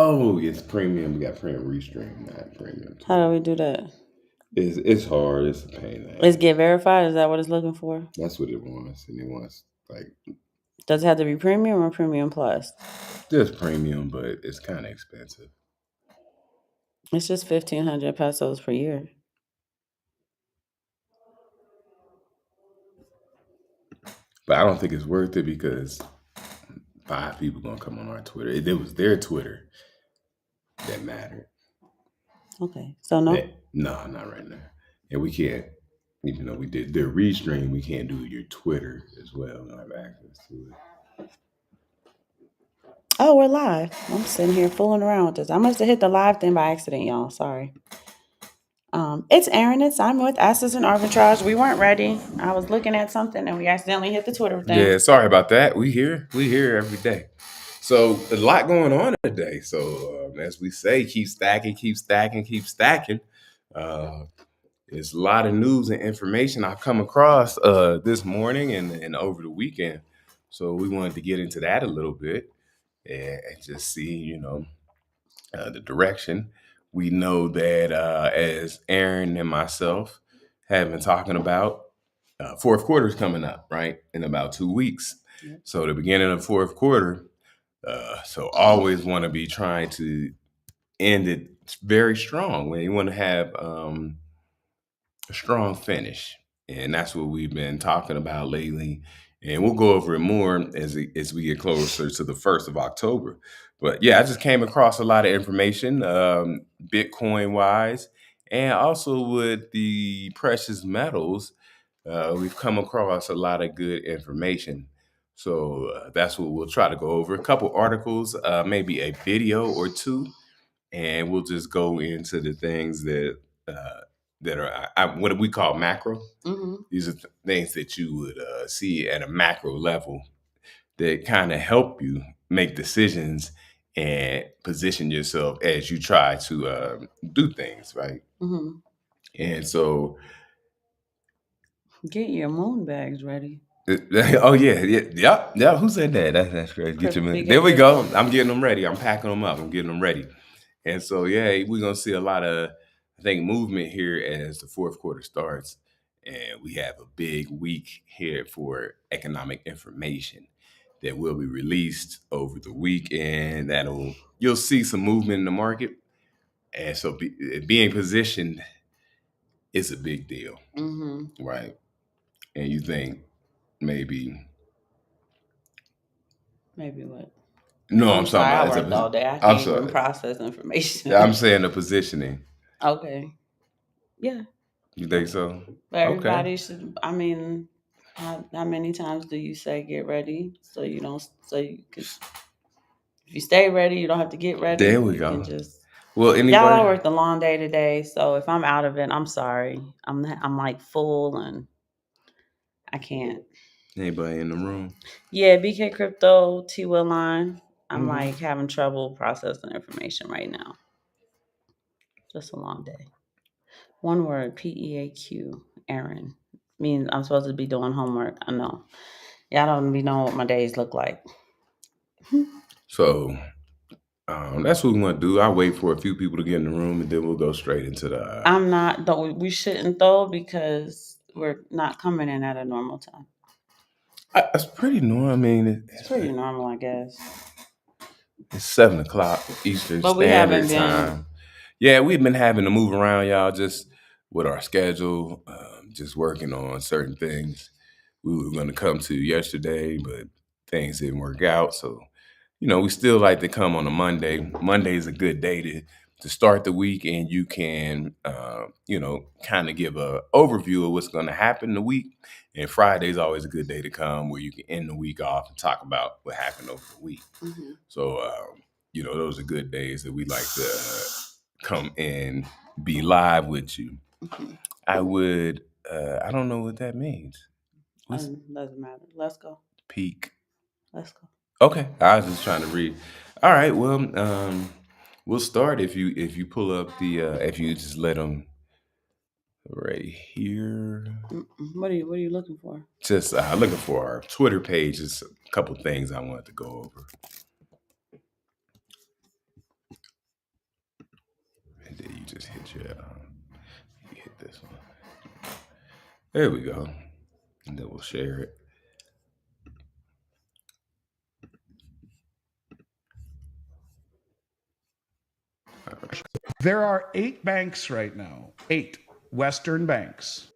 Oh, it's premium. We got premium restream, not premium How do Twitter. we do that? It's hard. It's a pain in the Is ass. get verified? Is that what it's looking for? That's what it wants, and it wants like Does it have to be premium or premium plus? just premium, but it's kind of expensive. It's just 1,500 pesos per year. But I don't think it's worth it because 5 people gonna come on our Twitter. It was their Twitter that mattered. Okay, so no. No, not right now. And we can't, even though we did their restream, we can't do your Twitter as well. We don't have access to it. Oh, we're live. I'm sitting here fooling around with this. I must have hit the live thing by accident, y'all. Sorry. It's Aaron. I'm with Asses and Arbitrage. We weren't ready. I was looking at something and we accidentally hit the Twitter thing. Yeah, sorry about that. We here every day. So a lot going on today. So as we say, keep stacking, keep stacking, keep stacking. Uh, there's a lot of news and information I've come across this morning and over the weekend. So we wanted to get into that a little bit and just see, the direction. We know that as Aaron and myself have been talking about, fourth quarter is coming up, right, in about 2 weeks. Yep. So the beginning of fourth quarter. So always want to be trying to end it very strong. When you want to have a strong finish, and that's what we've been talking about lately. And we'll go over it more as we get closer to the 1st of October. But yeah, I just came across a lot of information, Bitcoin wise, and also with the precious metals. We've come across a lot of good information. So that's what we'll try to go over. A couple articles, maybe a video or two, and we'll just go into the things uh, that are what we call macro. Mm-hmm. These are things that you would see at a macro level that kind of help you make decisions and position yourself as you try to do things, right? Mm-hmm. And so Get your moon bags ready. oh yeah. Who said that? That's great. Get your money. BK There we go. Crypto. I'm getting them ready. I'm packing them up. I'm getting them ready. And so yeah, we're gonna see a lot of I think movement here as the fourth quarter starts, and we have a big week here for economic information that will be released over the week, and you'll see some movement in the market. And so being positioned is a big deal, Mm-hmm. right? And you think maybe Maybe what? no, I'm I'm talking sorry. I about worked all day. I I'm can't even sorry. process I'm information. saying the positioning. Okay. Yeah. You think so? But Okay. everybody should. I mean, how many times do you say get ready so you don't so you can if you stay ready you don't have to get ready. There we You can go. just Well, y'all. anybody I worked a long day today, so if I'm out of it, I'm sorry. I'm like full and I can't. anybody in the room? Yeah, BK Crypto T Will line. I'm Hmm. like having trouble processing information right now. Just a long day. One word, PEAQ, Aaron. Means I'm supposed to be doing homework. I know. Y'all don't be knowing what my days look like. So that's what we want to do. I'll wait for a few people to get in the room, and then we'll go straight into the. I'm not, though, we shouldn't, though, because we're not coming in at a normal time. It's pretty normal. I mean, It's pretty normal, I guess. it's 7 o'clock Eastern But we Standard haven't been, Time. Yeah, we've been having to move around, y'all, just with our schedule, just working on certain things we were going to come to yesterday, but things didn't work out. So, we still like to come on a Monday. Monday is a good day to start the week, and you can, kind of give a overview of what's going to happen in the week. And Friday is always a good day to come where you can end the week off and talk about what happened over the week. mm-hmm. So, those are good days that we like to come and be live with you. Mm-hmm. I don't know what that means. What's Doesn't matter. Let's go. peak? Let's go. Okay, I was just trying to read. All right, well, we'll start if you pull up if you just let them right here. What are you looking for? Just looking for our Twitter page. Just a couple things I wanted to go over. just hit you. You hit this one. There we go. And then we'll share it. There are 8 banks right now, 8 Western banks.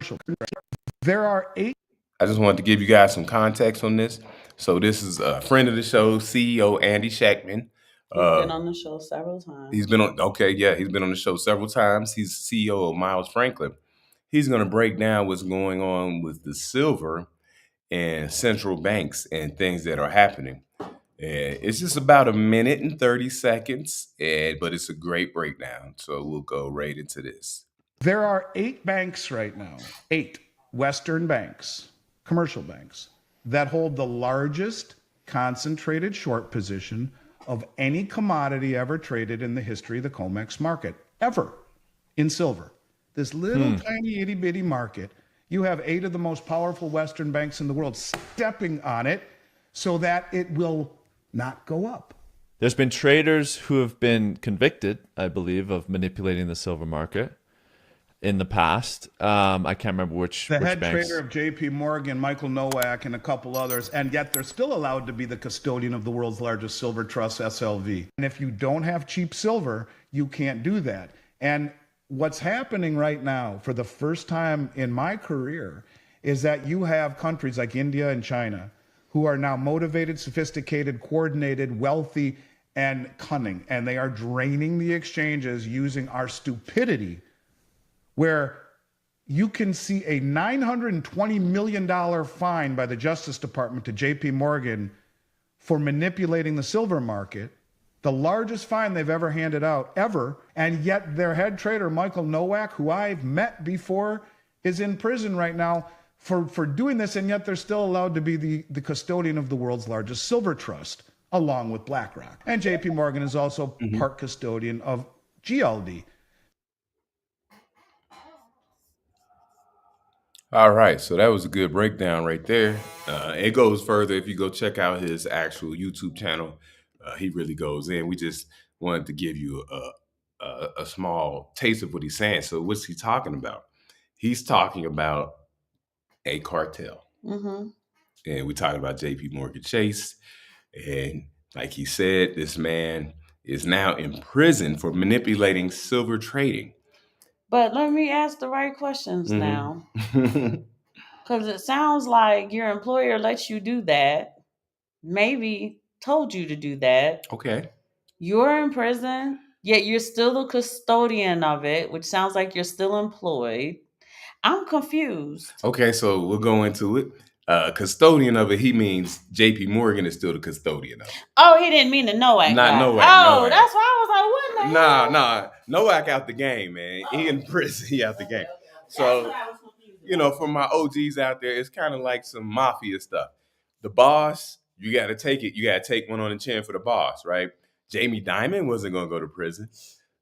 There are 8. I just wanted to give you guys some context on this. So this is a friend of the show, CEO Andy Shackman. He's been on the show several times. He's been on. Okay, yeah, he's been on the show several times. He's CEO of Miles Franklin. He's going to break down what's going on with the silver and central banks and things that are happening. And it's just about a minute and 30 seconds, but it's a great breakdown. So we'll go right into this. There are 8 banks right now, 8 Western banks, commercial banks, that hold the largest concentrated short position of any commodity ever traded in the history of the COMEX market, ever, in silver. This little tiny itty bitty market, you have 8 of the most powerful Western banks in the world stepping on it so that it will not go up. There's been traders who have been convicted, I believe, of manipulating the silver market in the past. I can't remember which head banks. trader of J.P. Morgan, Michael Nowak, and a couple others, and yet they're still allowed to be the custodian of the world's largest silver trust, SLV. And if you don't have cheap silver, you can't do that. And what's happening right now, for the first time in my career, is that you have countries like India and China who are now motivated, sophisticated, coordinated, wealthy, and cunning. And they are draining the exchanges using our stupidity, where you can see a $920 million fine by the Justice Department to JP Morgan for manipulating the silver market, the largest fine they've ever handed out, ever, and yet their head trader, Michael Nowak, who I've met before, is in prison right now for doing this, and yet they're still allowed to be the custodian of the world's largest silver trust, along with BlackRock. And JP Morgan is also part custodian of GLD. All right, so that was a good breakdown right there. It goes further if you go check out his actual YouTube channel. He really goes in. We just wanted to give you a small taste of what he's saying. So what's he talking about? He's talking about a cartel. And we're talking about J.P. Morgan Chase. And like he said, this man is now in prison for manipulating silver trading. But let me ask the right questions now. Because it sounds like your employer lets you do that, maybe told you to do that. Okay. You're in prison, yet you're still the custodian of it, which sounds like you're still employed. I'm confused. Okay, so we'll go into it. Custodian of it, he means J.P. Morgan is still the custodian of it. Oh, he didn't mean the Nowak Not guy. Nowak. Oh, Nowak. that's why I was like, what in the hell? Nah. Nowak out the game, man. He in prison. He out the game. So, for my OGs out there, it's kind of like some mafia stuff. The boss, you got to take it. You got to take one on the chin for the boss, right? Jamie Dimon wasn't going to go to prison,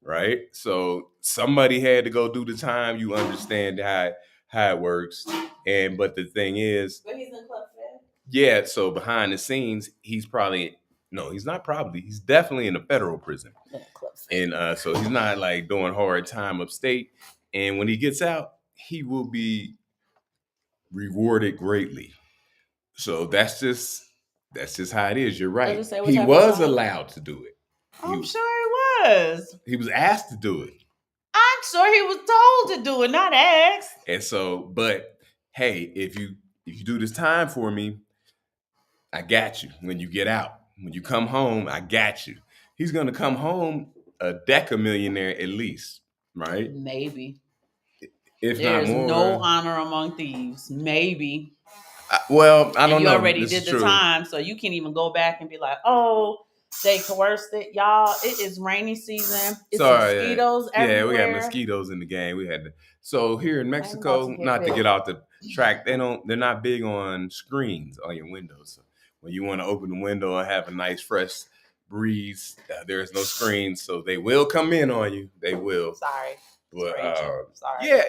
right? So somebody had to go do the time. You understand how it works. But the thing is, But he's in Club Fed? Yeah, so behind the scenes, he's definitely in a federal prison. Yeah, Club Fed. And so he's not like doing hard time upstate. And when he gets out, he will be rewarded greatly. So that's just how it is. You're right. He was allowed to do it. I'm sure he was. He was asked to do it. I'm sure he was told to do it, not asked. And so, but hey, if you do this time for me, I got you. When you get out, when you come home, I got you. He's gonna come home a decamillionaire at least, right? Maybe. If There's not more. no honor among thieves. Maybe. I don't know. You already did the time, so you can't even go back and be like, oh, they coerced it. Y'all, it is rainy season. It's mosquitoes everywhere. Yeah, we got mosquitoes in the game. We had to. So here in Mexico, not to get off the track, they're not big on screens on your windows. So when you want to open the window and have a nice fresh breeze, there's no screens, so they will come in on you. They will. Sorry. But sorry. Yeah.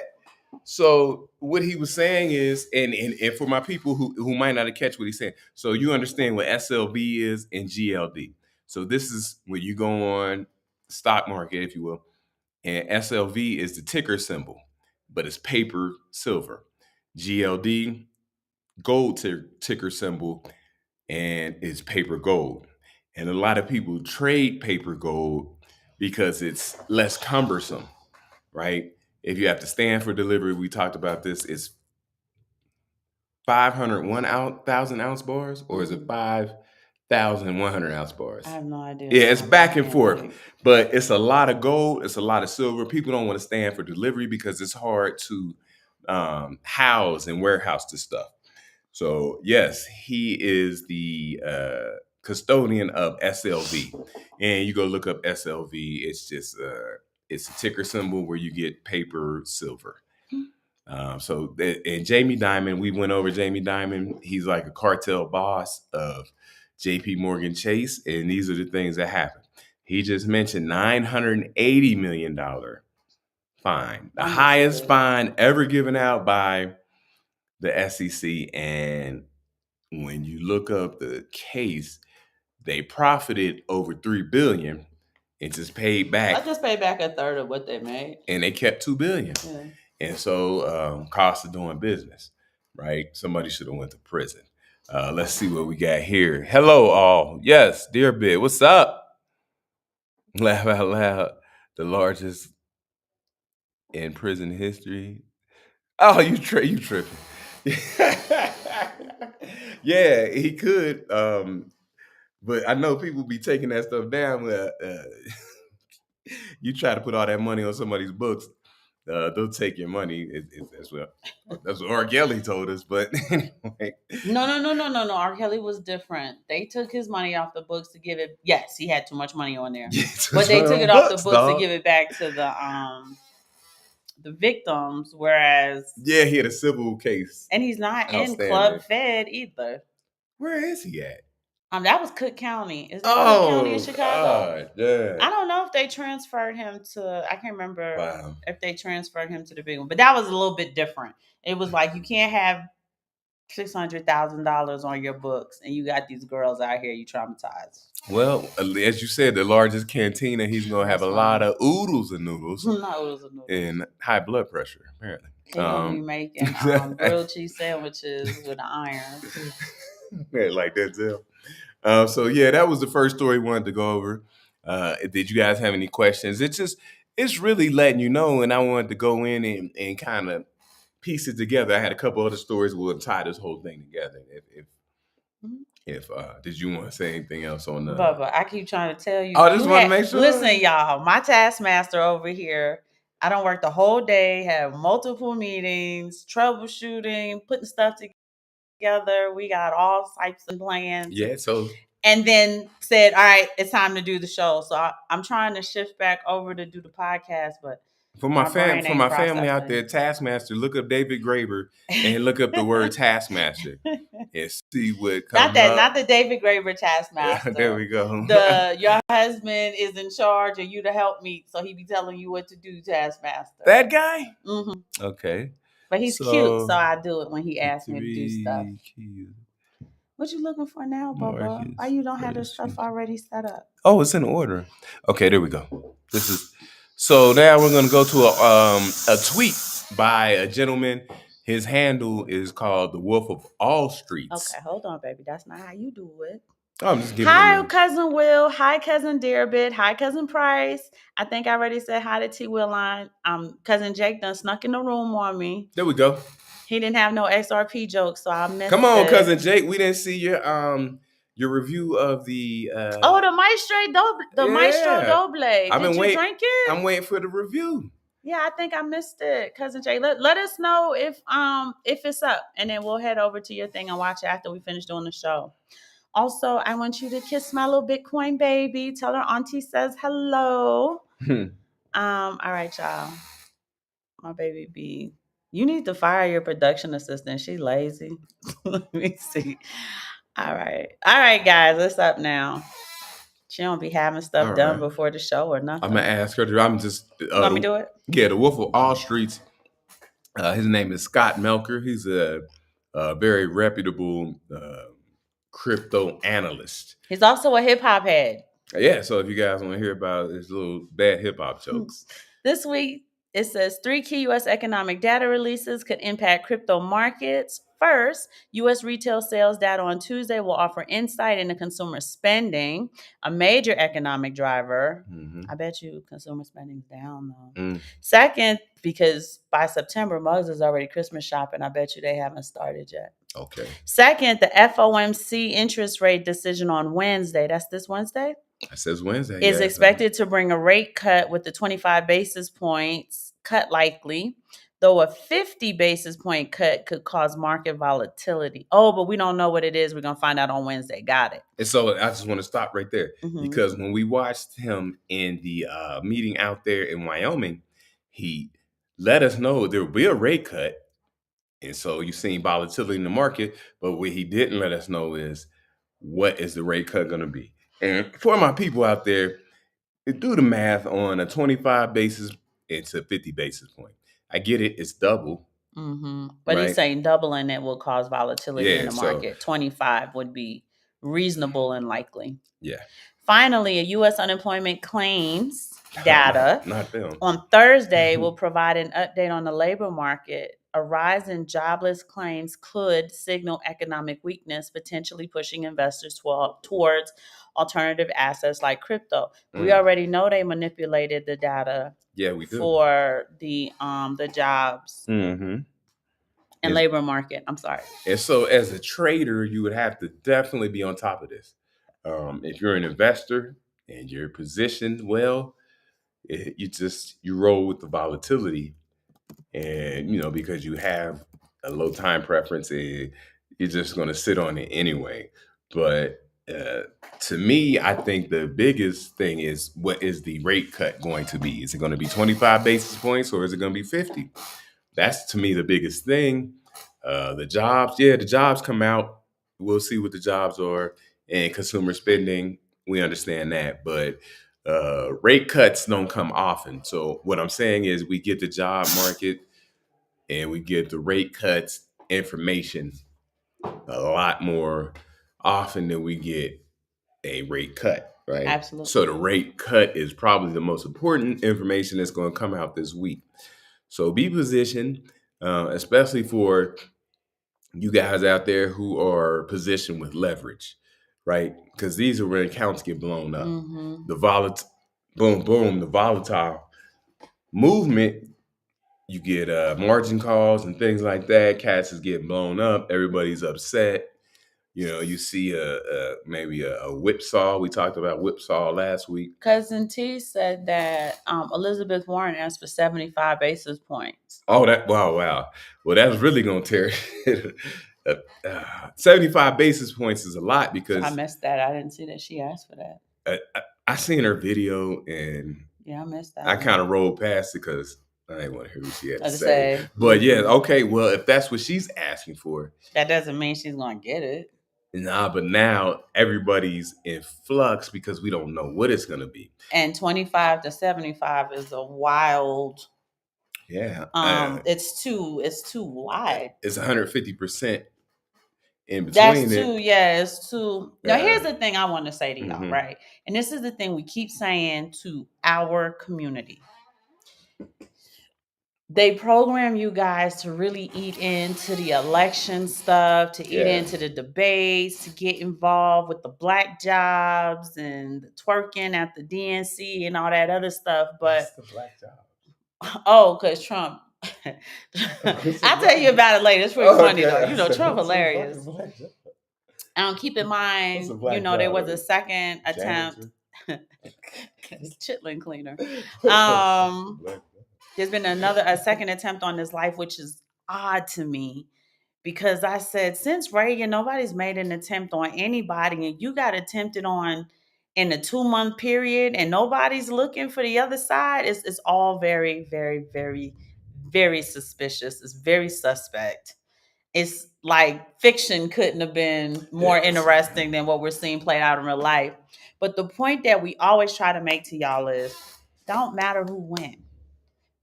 So what he was saying is, and for my people who might not have catch what he's saying, so you understand what SLV is and GLD. So this is when you go on stock market, if you will, And SLV is the ticker symbol, but it's paper silver. GLD, gold ticker symbol, and it's paper gold. And a lot of people trade paper gold because it's less cumbersome, right? If you have to stand for delivery, we talked about this, it's 501,000 ounce bars, or is it 5,100 ounce bars? I have no idea. Yeah, it's back and forth, but it's a lot of gold, it's a lot of silver. People don't want to stand for delivery because it's hard to house and warehouse this stuff. So yes, he is the custodian of SLV, and you go look up SLV. It's just it's a ticker symbol where you get paper silver. And Jamie Dimon, we went over Jamie Dimon. He's like a cartel boss of JP Morgan Chase, and these are the things that happen. He just mentioned $980 million fine, the highest fine ever given out by the SEC. And when you look up the case, they profited over $3 billion and just paid back. I just paid back a third of what they made, and they kept $2 billion. Yeah. And so, cost of doing business, right? Somebody should have went to prison. Let's see what we got here. Hello, all. Yes, dear Bit, what's up? Laugh out loud. The largest in prison history. Oh, you tripping? Yeah, he could. But I know people be taking that stuff down. You try to put all that money on somebody's books, they'll take your money. That's what R. Kelly told us. But anyway. No. R. Kelly was different. They took his money off the books to give it. Yes, he had too much money on there, but they took it off the books to give it back to the victims. Whereas, yeah, he had a civil case, and he's not in Club Fed either. Where is he at? That was Cook County. Is that Cook County in Chicago? God, yeah. I don't know if they transferred him to. I can't remember if they transferred him to the big one, but that was a little bit different. It was like you can't have $600,000 on your books, and you got these girls out here you traumatized. Well, as you said, the largest cantina, he's gonna have a lot of oodles and noodles, not oodles and noodles, and high blood pressure. Apparently, he's gonna be making grilled cheese sandwiches with an iron. Like Denzel. So yeah, that was the first story we wanted to go over. Did you guys have any questions? It's really letting you know, and I wanted to go in and kind of piece it together. I had a couple other stories. We'll tie this whole thing together. If did you want to say anything else on the? Bubba, I keep trying to tell you. I just want to make sure. Listen, y'all, my taskmaster over here. I don't work the whole day. Have multiple meetings, troubleshooting, putting stuff together. We got all types of plans. Yeah. So. And then said, all right, it's time to do the show. So I'm trying to shift back over to do the podcast, but for my family out there, Taskmaster, look up David Graeber and look up the word Taskmaster and see what comes up. Not the David Graeber Taskmaster. There we go. Your husband is in charge of you to help me, so he be telling you what to do, Taskmaster. That guy? Mm-hmm. Okay. But he's cute, so I do it when he asks me to do stuff. What you looking for now, Bubba? Why you don't have this stuff already set up? Oh, it's in order. Okay, there we go. So now we're gonna go to a tweet by a gentleman. His handle is called the Wolf of All Streets. Okay, hold on, baby. That's not how you do it. Oh, I'm just giving. Hi, cousin Will. Hi, cousin Dearbit. Hi, cousin Price. I think I already said hi to T. Willine. Cousin Jake done snuck in the room on me. There we go. He didn't have no XRP jokes, so I missed. Come on, cousin Jake. We didn't see your review of the the Maestro Doble. Did you drink it? I'm waiting for the review. Yeah, I think I missed it, cousin Jake. Let us know if it's up, and then we'll head over to your thing and watch it after we finish doing the show. Also, I want you to kiss my little Bitcoin baby. Tell her auntie says hello. All right, y'all. My baby B. You need to fire your production assistant. She's lazy. Let me see. All right, guys. It's up now. She don't be having stuff done before the show or nothing. I'm gonna ask her. I'm just. Let me do it. Yeah, the Wolf of All Streets. His name is Scott Melker. He's a very reputable crypto analyst. He's also a hip hop head. Yeah, so if you guys want to hear about his little bad hip hop jokes, This week, it says 3 key U.S. economic data releases could impact crypto markets. First, U.S. retail sales data on Tuesday will offer insight into consumer spending, a major economic driver. I bet you consumer spending's down though. Second, because by September, Mugs is already Christmas shopping. I bet you they haven't started yet. Okay. Second, the FOMC interest rate decision on Wednesday, that's this Wednesday, It says Wednesday. is Yeah, expected to bring a rate cut with the 25 basis points cut likely, though a 50 basis point cut could cause market volatility. Oh, but we don't know what it is. We're going to find out on Wednesday. Got it. And so I just want to stop right there Mhm. because when we watched him in the meeting out there in Wyoming, he let us know there will be a rate cut. And so you've seen volatility in the market, but what he didn't let us know is what is the rate cut going to be. And for my people out there, do the math on a 25 basis into 50 basis point. I get it, it's double. But he's Right? saying doubling it will cause volatility in Yeah, the so market. 25 would be reasonable and likely. yeah. Finally, a U.S. unemployment claims data Not them. on Thursday will provide an update on the labor market. A rise in jobless claims could signal economic weakness, potentially pushing investors towards alternative assets like crypto. We already know they manipulated the data Yeah, we do. for the jobs Mm-hmm. and labor market. I'm sorry. And so as a trader, you would have to definitely be on top of this. If you're an investor and you're positioned well, you roll with the volatility, and because you have a low time preference, you're just going to sit on it anyway. But to me, I think the biggest thing is, what is the rate cut going to be? Is it going to be 25 basis points or is it going to be 50? That's to me the biggest thing. The jobs come out. We'll see what the jobs are, and consumer spending. We understand that, but rate cuts don't come often. So what I'm saying is, we get the job market and we get the rate cuts information a lot more often than we get a rate cut, right? Absolutely. So the rate cut is probably the most important information that's going to come out this week. So be positioned, especially for you guys out there who are positioned with leverage, right? Because these are when accounts get blown up. The the volatile movement, you get margin calls and things like that. Cats is getting blown up. Everybody's upset. You see maybe a whipsaw. We talked about whipsaw last week. Cousin T said that Elizabeth Warren asked for 75 basis points. Oh, wow. Well, that's really gonna tear. 75 basis points is a lot, because I missed that. I didn't see that she asked for that. I seen her video and Yeah, I missed that. I kind of rolled past it because I didn't want to hear what she had to I'd say. say. But yeah, okay. Well, if that's what she's asking for, That doesn't mean she's gonna get it. nah. But now everybody's in flux because we don't know what it's gonna be. And 25 to 75 is a wild. Yeah. It's too wide. It's 150% in between. That's too. Yeah, it's too. Now, here's the thing I want to say to y'all, right? And this is the thing we keep saying to our community. They program you guys to really eat into the election stuff, to eat into the debates, to get involved with the black jobs and the twerking at the DNC and all that other stuff. But the black job? Oh, because Trump. I'll tell you about it later. It's pretty funny though. Trump hilarious. Keep in mind, there was a second attempt. Chitlin cleaner. There's been a second attempt on his life, which is odd to me, because I said, since Reagan, nobody's made an attempt on anybody, and you got attempted on in a 2-month period, and nobody's looking for the other side. It's all very, very, very, very suspicious. It's very suspect. It's like fiction couldn't have been more interesting than what we're seeing played out in real life. But the point that we always try to make to y'all is, don't matter who wins.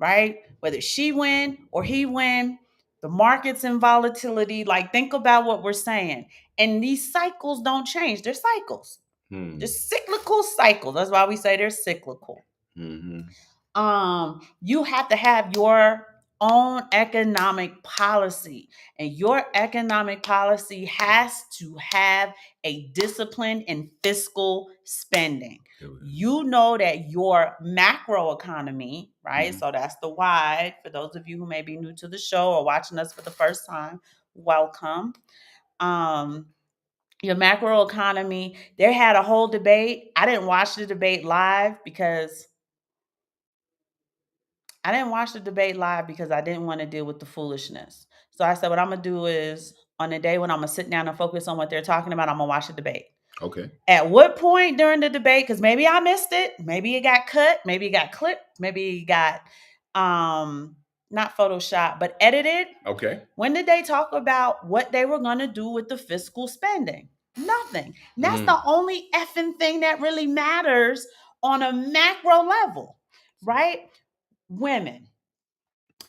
Right? Whether she win or he win, the market's in volatility. Like, think about what we're saying. And these cycles don't change. They're cycles. Hmm. The cyclical cycle. That's why we say they're cyclical. Mm-hmm. You have to have your own economic policy, and your economic policy has to have a discipline in fiscal spending. You know that your macro economy, right? Mhm. So that's the why. For those of you who may be new to the show or watching us for the first time, welcome. Your macro economy, they had a whole debate. I didn't watch the debate live because I didn't want to deal with the foolishness. So I said, what I'm going to do is on the day when I'm going to sit down and focus on what they're talking about, I'm going to watch the debate. Okay. At what point during the debate, because maybe I missed it, maybe it got cut, maybe it got clipped, maybe it got not Photoshop, but edited. Okay. When did they talk about what they were going to do with the fiscal spending? Nothing. And that's the only effing thing that really matters on a macro level, right? Women.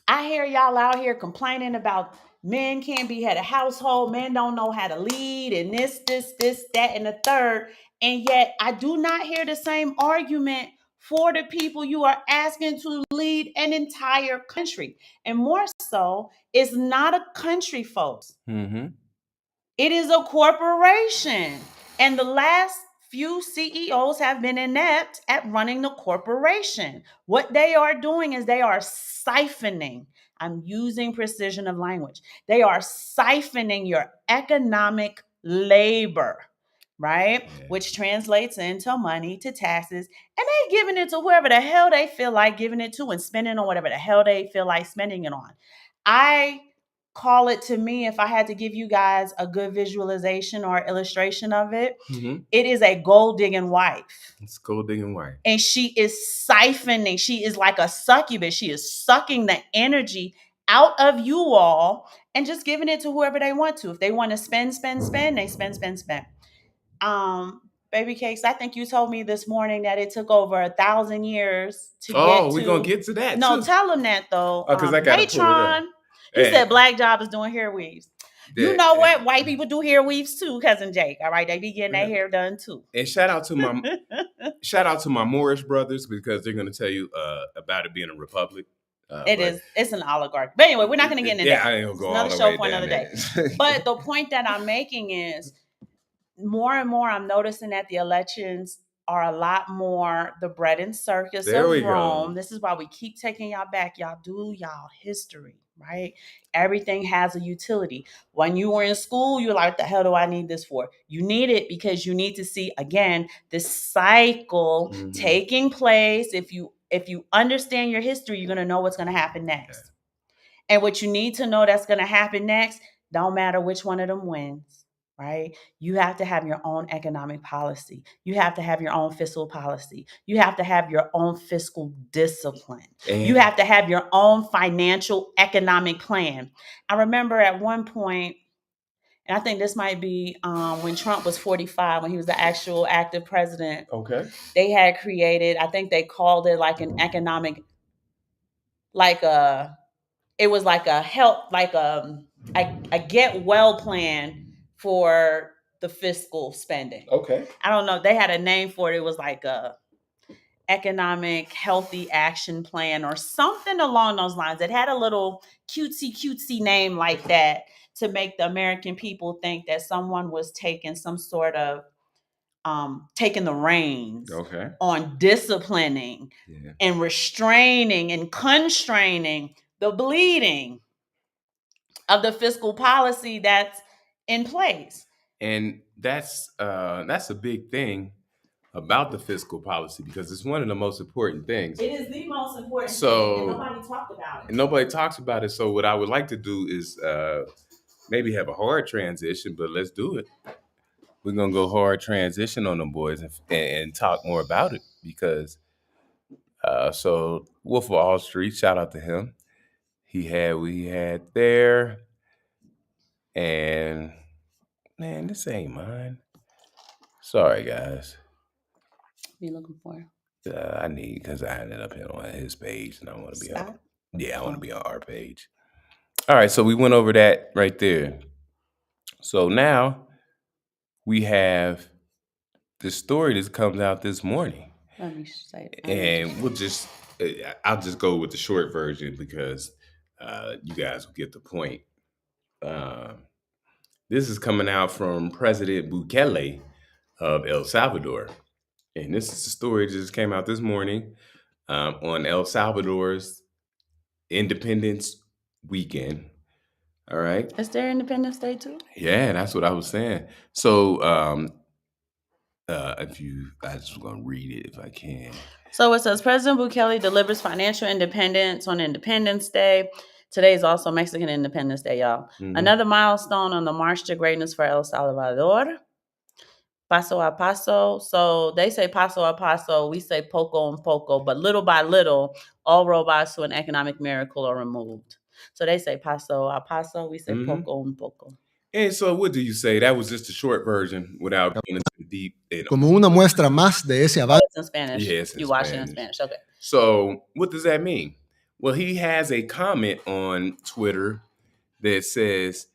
I hear y'all out here complaining about men can't be head of household, men don't know how to lead, and this, that, and the third. And yet I do not hear the same argument for the people you are asking to lead an entire country. And more so, it's not a country, folks. Mm-hmm. It is a corporation. And the last few CEOs have been inept at running the corporation. What they are doing is they are siphoning. I'm using precision of language. They are siphoning your economic labor, right? Yeah. Which translates into money, to taxes, and they giving it to whoever the hell they feel like giving it to and spending on whatever the hell they feel like spending it on. I call it, to me, if I had to give you guys a good visualization or illustration of it, it is a gold digging wife. It's gold digging wife. And she is siphoning. She is like a succubus. She is sucking the energy out of you all and just giving it to whoever they want to. If they want to spend, they spend. Baby Cakes, I think you told me this morning that it took over 1,000 years to get to. Oh, we're going to get to that, No, too. tell them that, though. Because I got to pull it up. He said Black Job is doing hair weaves. You know what? White people do hair weaves too, Cousin Jake. All right, they be getting their hair done too. And shout out to my Moorish brothers, because they're going to tell you about it being a republic. It's an oligarchy. But anyway, we're not going to get into that. I ain't gonna go another all the show way for another day. But the point that I'm making is, more and more I'm noticing that the elections are a lot more the bread and circus There of we Rome. go. This is why we keep taking y'all back. Y'all do y'all history, right? Everything has a utility. When you were in school, you're like, what the hell do I need this for? You need it because you need to see, again, this cycle taking place. If you understand your history, you're going to know what's going to happen next. Yeah. And what you need to know that's going to happen next, don't matter which one of them wins. Right? You have to have your own economic policy. You have to have your own fiscal policy. You have to have your own fiscal discipline. You have to have your own financial economic plan. I remember at one point, and I think this might be when Trump was 45, when he was the actual active president. Okay. They had created, I think they called it like an economic, it was like a help, like a get well plan for the fiscal spending. Okay. I don't know. They had a name for it. It was like a economic healthy action plan or something along those lines. It had a little cutesy name like that to make the American people think that someone was taking some sort of taking the reins on disciplining and restraining and constraining the bleeding of the fiscal policy that's in place. And that's a big thing about the fiscal policy, because it's one of the most important things. It is the most important thing, and nobody talked about it. And nobody talks about it. So what I would like to do is maybe have a hard transition, but let's do it. We're going to go hard transition on them boys and talk more about it, because so Wolf of Wall Street, shout out to him. We had there, and man, this ain't mine. Sorry, guys. What are you looking for? I need, because I ended up on his page, and I want to be on. Yeah, I want to be on our page. All right, so we went over that right there. So now we have the story that comes out this morning. Let me say. And I'll just go with the short version because you guys will get the point. Uh, this is coming out from President Bukele of El Salvador. And this is the story that just came out this morning on El Salvador's Independence Weekend. All right. Is there Independence Day too? Yeah, that's what I was saying. So I just gonna read it if I can. So it says President Bukele delivers financial independence on Independence Day. Today is also Mexican Independence Day, y'all. Mhm. Another milestone on the march to greatness for El Salvador. Paso a paso. So they say paso a paso. We say poco and poco, but little by little, all roadblocks to an economic miracle are removed. So they say paso a paso. We say poco and poco. And so what do you say? That was just a short version without going into deep. Como una muestra más de ese Oh, avance. it's in Spanish. Yes, You watch it in Spanish. Okay. So what does that mean? Well, he has a comment on Twitter that says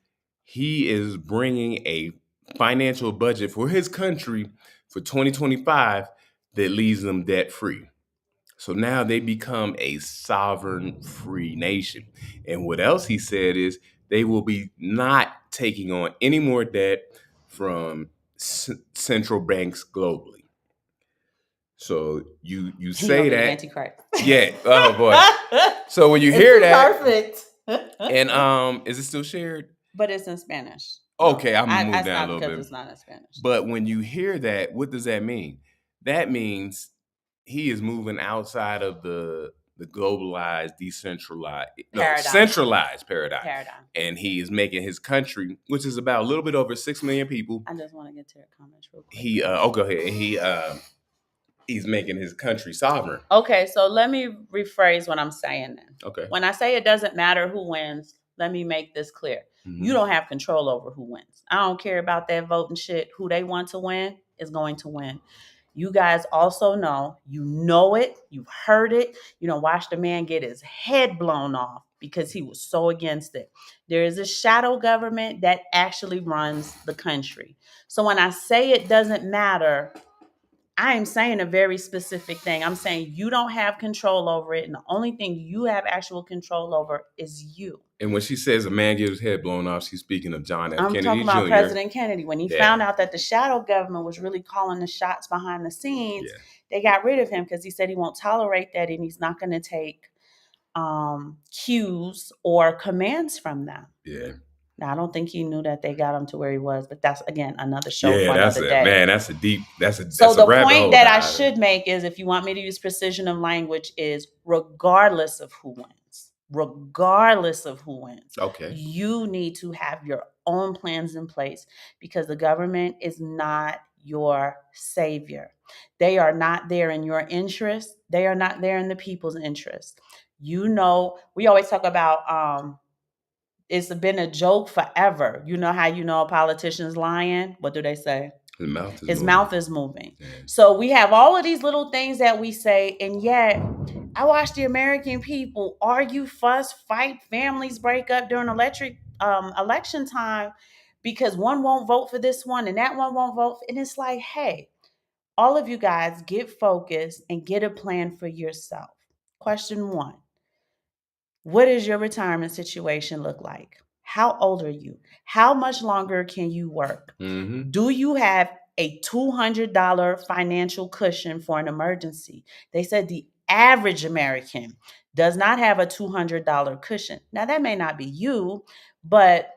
he is bringing a financial budget for his country for 2025 that leaves them debt free. So now they become a sovereign free nation. And what else he said is they will be not taking on any more debt from central banks globally. So you say that Antichrist. Yeah. Oh boy. So when you hear that, perfect. and is it still shared? But it's in Spanish. Okay, I'm gonna move I down a stopped little because bit. it's not in Spanish. But when you hear that, what does that mean? That means he is moving outside of the globalized, decentralized, centralized paradigm. And he is making his country, which is about a little bit over 6 million people. I just want to get to your comments real quick. Go ahead. He's making his country sovereign. Okay, so let me rephrase what I'm saying then. Okay. When I say it doesn't matter who wins, let me make this clear. Mm-hmm. You don't have control over who wins. I don't care about that voting shit. Who they want to win is going to win. You guys also know, you've heard it. You don't watch the man get his head blown off because he was so against it. There is a shadow government that actually runs the country. So when I say it doesn't matter, I am saying a very specific thing. I'm saying you don't have control over it. And the only thing you have actual control over is you. And when she says a man gets his head blown off, she's speaking of John F. Kennedy Jr. I'm talking about President Kennedy. When he found out that the shadow government was really calling the shots behind the scenes, they got rid of him because he said he won't tolerate that and he's not going to take cues or commands from them. Yeah. Now, I don't think he knew that they got him to where he was, but that's, again, another show for another day. Man, that's a deep, So the point that I should make is, if you want me to use precision of language, is regardless of who wins, okay, you need to have your own plans in place because the government is not your savior. They are not there in your interest. They are not there in the people's interest. We always talk about, it's been a joke forever. You know how a politician's lying? What do they say? His mouth is moving. Yeah. So we have all of these little things that we say, and yet I watch the American people argue, fuss, fight, families break up during election time because one won't vote for this one and that one won't vote. And it's like, hey, all of you guys get focused and get a plan for yourself. Question 1. What does your retirement situation look like? How old are you? How much longer can you work? Mm-hmm. Do you have a $200 financial cushion for an emergency? They said the average American does not have a $200 cushion. Now, that may not be you, but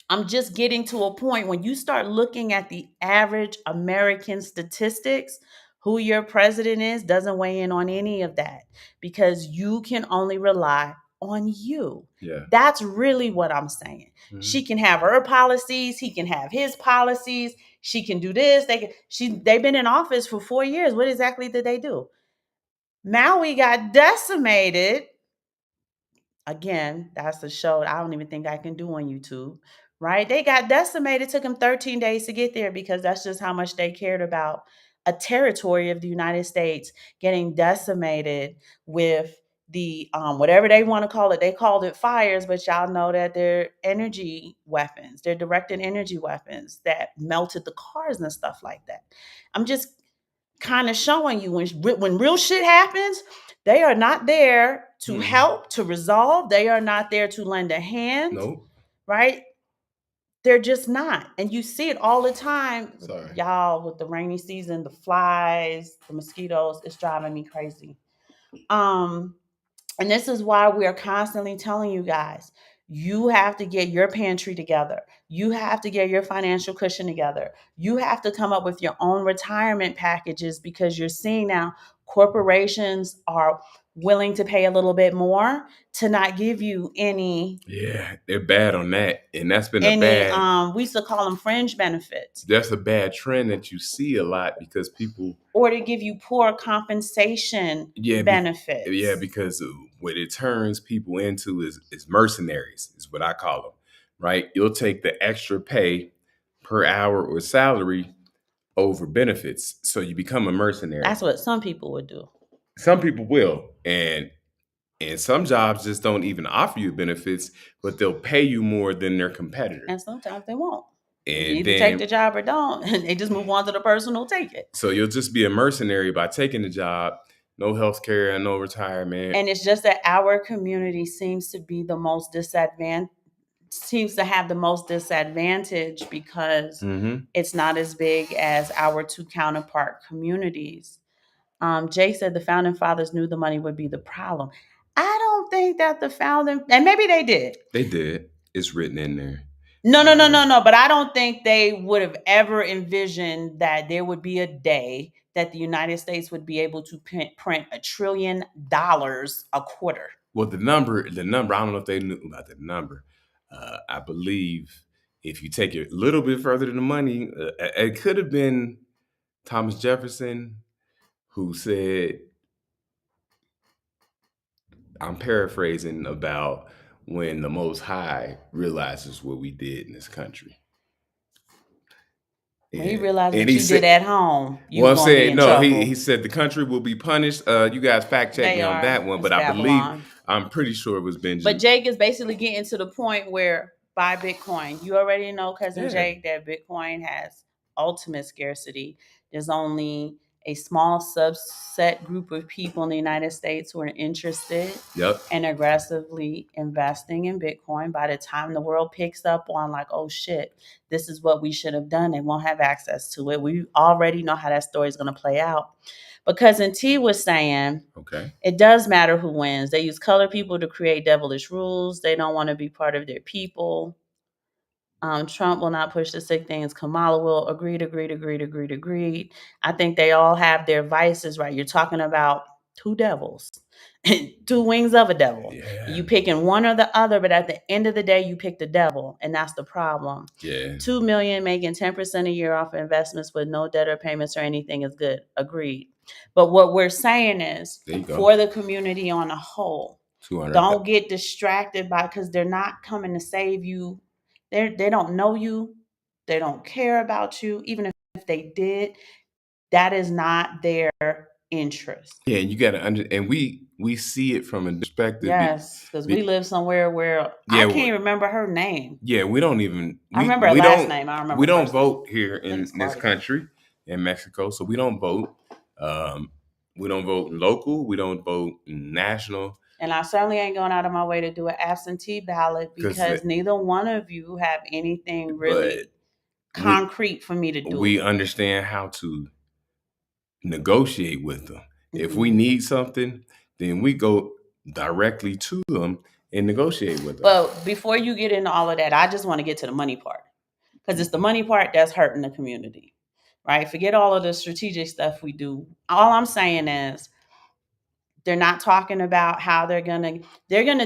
I'm just getting to a point when you start looking at the average American statistics, who your president is doesn't weigh in on any of that because you can only rely on you. Yeah. That's really what I'm saying. Mm-hmm. She can have her policies. He can have his policies. She can do this. They've been in office for 4 years. What exactly did they do? Maui got decimated. Again, that's a show I don't even think I can do on YouTube, right? They got decimated. It took them 13 days to get there because that's just how much they cared about a territory of the United States getting decimated with the whatever they want to call it, they called it fires, but y'all know that they're energy weapons. They're directed energy weapons that melted the cars and stuff like that. I'm just kind of showing you when real shit happens, they are not there to help, to resolve. They are not there to lend a hand. Nope. Right? They're just not. And you see it all the time. Sorry. Y'all, with the rainy season, the flies, the mosquitoes, it's driving me crazy. And this is why we are constantly telling you guys, you have to get your pantry together. You have to get your financial cushion together. You have to come up with your own retirement packages, because you're seeing now corporations are willing to pay a little bit more to not give you any. Yeah, they're bad on that. And that's been a bad. We used to call them fringe benefits. That's a bad trend that you see a lot, because people. Or to give you poor compensation benefits. Because what it turns people into is mercenaries, is what I call them, right? You'll take the extra pay per hour or salary over benefits. So you become a mercenary. That's what some people would do. Some people will. And some jobs just don't even offer you benefits, but they'll pay you more than their competitor. And sometimes they won't. And you either take the job or don't. And they just move on to the person who'll take it. So you'll just be a mercenary by taking the job. No health care and no retirement. And it's just that our community seems to be the most disadvantaged, seems to have the most disadvantage, because it's not as big as our two counterpart communities. Jay said the founding fathers knew the money would be the problem. I don't think that the founding, and maybe they did. They did. It's written in there. No. But I don't think they would have ever envisioned that there would be a day that the United States would be able to print $1 trillion a quarter. Well, the number, I don't know if they knew about the number. I believe if you take it a little bit further than the money, it could have been Thomas Jefferson who said, I'm paraphrasing, about when the Most High realizes what we did in this country. When he realized what you did at home, you were going to be in trouble. He said the country will be punished. You guys fact check me on that one, but I believe, I'm pretty sure it was Benjamin. But Jake is basically getting to the point where buy Bitcoin. You already know, cousin Jake, that Bitcoin has ultimate scarcity. There's only a small subset group of people in the United States who are interested and aggressively investing in Bitcoin. By the time the world picks up on, like, oh shit, this is what we should have done, they won't have access to it. We already know how that story is going to play out. But Cousin T was saying, it does matter who wins. They use colored people to create devilish rules. They don't want to be part of their people. Trump will not push the sick things. Kamala will. Agreed. I think they all have their vices, right? You're talking about two devils, two wings of a devil. Yeah. You picking one or the other, but at the end of the day, you pick the devil, and that's the problem. Yeah. 2 million making 10% a year off of investments with no debt or payments or anything is good. Agreed. But what we're saying is, for the community on a whole, don't get distracted by, because they're not coming to save you. They don't know you. They don't care about you. Even if they did, that is not their interest. Yeah, you got to and we see it from a perspective. Yes, because we live somewhere where I can't even remember her name. Yeah, we don't even. I remember her last name. I remember. We don't vote here in this country, in Mexico, so we don't vote. We don't vote local. We don't vote national. And I certainly ain't going out of my way to do an absentee ballot, because neither one of you have anything really concrete for me to do. We understand how to negotiate with them. If we need something, then we go directly to them and negotiate with them. But before you get into all of that, I just want to get to the money part, because it's the money part that's hurting the community, right? Forget all of the strategic stuff we do. All I'm saying is, they're not talking about how they're gonna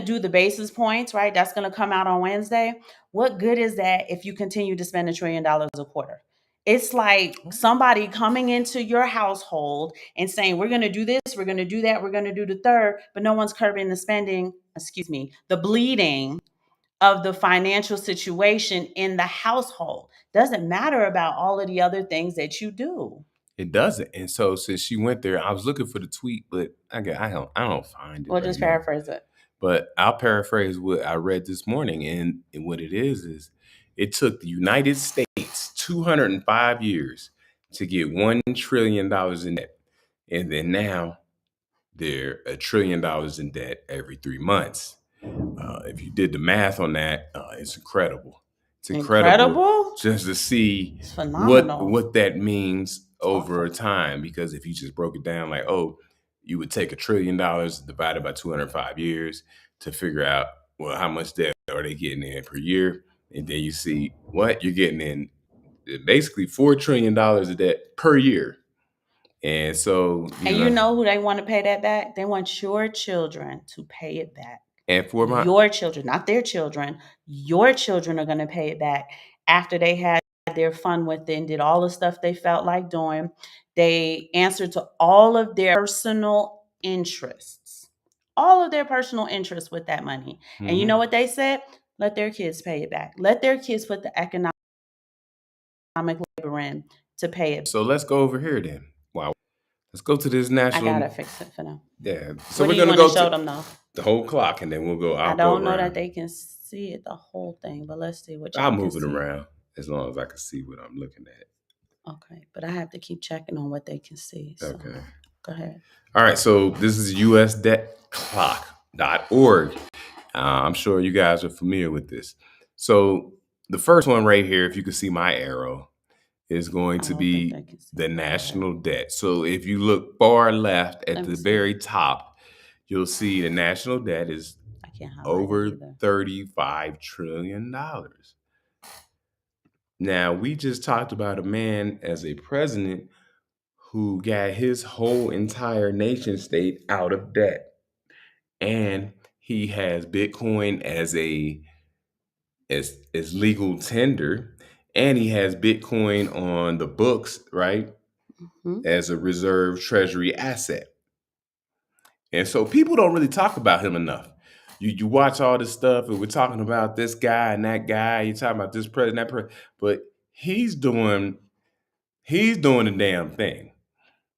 do the basis points, right? That's gonna come out on Wednesday. What good is that if you continue to spend $1 trillion a quarter? It's like somebody coming into your household and saying, we're gonna do this, we're gonna do that, we're gonna do the third, but no one's curbing the bleeding of the financial situation in the household. Doesn't matter about all of the other things that you do. It doesn't. And so since she went there, I was looking for the tweet, but I don't find it. We'll right just now. paraphrase it. But I'll paraphrase what I read this morning, and what it is it took the United States 205 years to get $1 trillion in debt, and then now they're $1 trillion in debt every 3 months. If you did the math on that, it's incredible. It's incredible just to see It's phenomenal. what that means over awful. time. Because if you just broke it down like, oh, you would take $1 trillion divided by 205 years to figure out, well, how much debt are they getting in per year? And then you see what you're getting in basically $4 trillion of debt per year. And so, you know who they want to pay that back? They want your children to pay it back. And for your children, not their children, your children are going to pay it back after they had their fun with it and did all the stuff they felt like doing. They answered to all of their personal interests, with that money. Mm-hmm. And you know what they said? Let their kids pay it back. Let their kids put the economic labor in to pay it. So let's go over here then. Wow. Let's go to this national. I gotta fix it for them. Yeah. So we're gonna go show them though? The whole clock, and then we'll go. I don't know that they can see it the whole thing, but let's see what. I'll move it around as long as I can see what I'm looking at. Okay, but I have to keep checking on what they can see. So. Okay. Go ahead. All right. So this is usdebtclock.org. I'm sure you guys are familiar with this. So the first one right here, if you can see my arrow, is going to be the national debt. So if you look far left at the very top, you'll see the national debt is over $35 trillion. Now, we just talked about a man as a president who got his whole entire nation state out of debt. And he has Bitcoin as legal tender. And he has Bitcoin on the books, right? Mm-hmm. As a reserve treasury asset. And so people don't really talk about him enough. You watch all this stuff and we're talking about this guy and that guy. You're talking about this president, that president. But he's doing the damn thing.